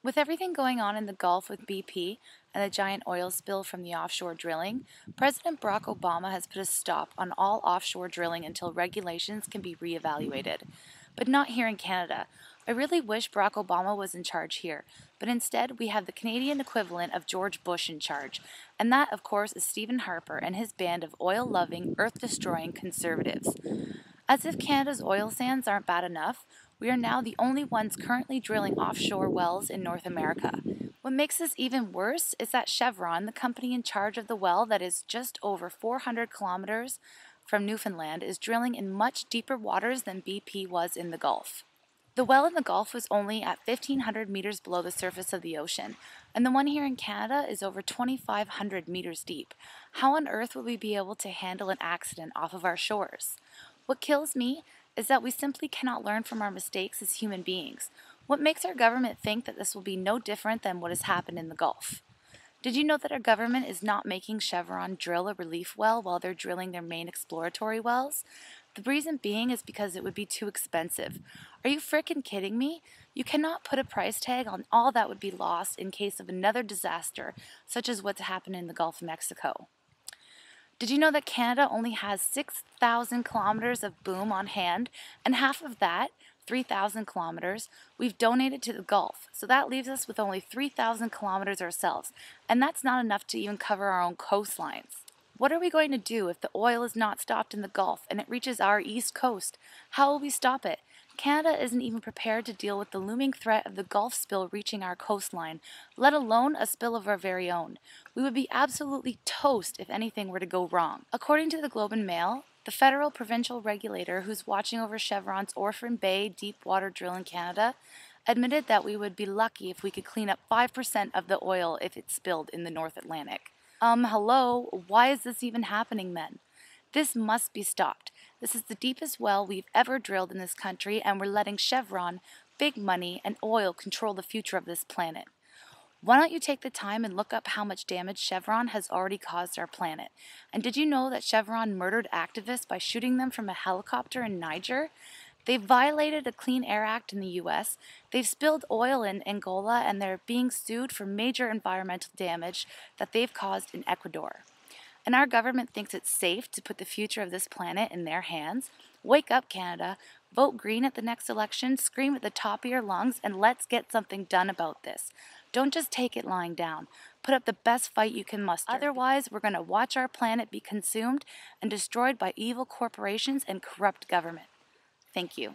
With everything going on in the Gulf with BP and the giant oil spill from the offshore drilling, President Barack Obama has put a stop on all offshore drilling until regulations can be reevaluated. But not here in Canada. I really wish Barack Obama was in charge here, but instead we have the Canadian equivalent of George Bush in charge, and that, of course, is Stephen Harper and his band of oil-loving, earth-destroying conservatives. As if Canada's oil sands aren't bad enough, we are now the only ones currently drilling offshore wells in North America. What makes this even worse is that Chevron, the company in charge of the well that is just over 400 kilometers from Newfoundland, is drilling in much deeper waters than BP was in the Gulf. The well in the Gulf was only at 1,500 meters below the surface of the ocean, and the one here in Canada is over 2,500 meters deep. How on earth will we be able to handle an accident off of our shores? What kills me is that we simply cannot learn from our mistakes as human beings. What makes our government think that this will be no different than what has happened in the Gulf? Did you know that our government is not making Chevron drill a relief well while they're drilling their main exploratory wells? The reason being is because it would be too expensive. Are you frickin' kidding me? You cannot put a price tag on all that would be lost in case of another disaster, such as what's happened in the Gulf of Mexico. Did you know that Canada only has 6,000 kilometers of boom on hand, and half of that, 3,000 kilometers, we've donated to the Gulf, so that leaves us with only 3,000 kilometers ourselves, and that's not enough to even cover our own coastlines. What are we going to do if the oil is not stopped in the Gulf and it reaches our east coast? How will we stop it? Canada isn't even prepared to deal with the looming threat of the Gulf spill reaching our coastline, let alone a spill of our very own. We would be absolutely toast if anything were to go wrong. According to the Globe and Mail, the federal provincial regulator who's watching over Chevron's Orphan Bay deep-water drill in Canada admitted that we would be lucky if we could clean up 5% of the oil if it spilled in the North Atlantic. Hello, why is this even happening then? This must be stopped. This is the deepest well we've ever drilled in this country, and we're letting Chevron, big money, and oil control the future of this planet. Why don't you take the time and look up how much damage Chevron has already caused our planet? And did you know that Chevron murdered activists by shooting them from a helicopter in Niger? They've violated the Clean Air Act in the US, they've spilled oil in Angola, and they're being sued for major environmental damage that they've caused in Ecuador. And our government thinks it's safe to put the future of this planet in their hands? Wake up, Canada. Vote green at the next election, scream at the top of your lungs, and let's get something done about this. Don't just take it lying down. Put up the best fight you can muster. Otherwise, we're going to watch our planet be consumed and destroyed by evil corporations and corrupt government. Thank you.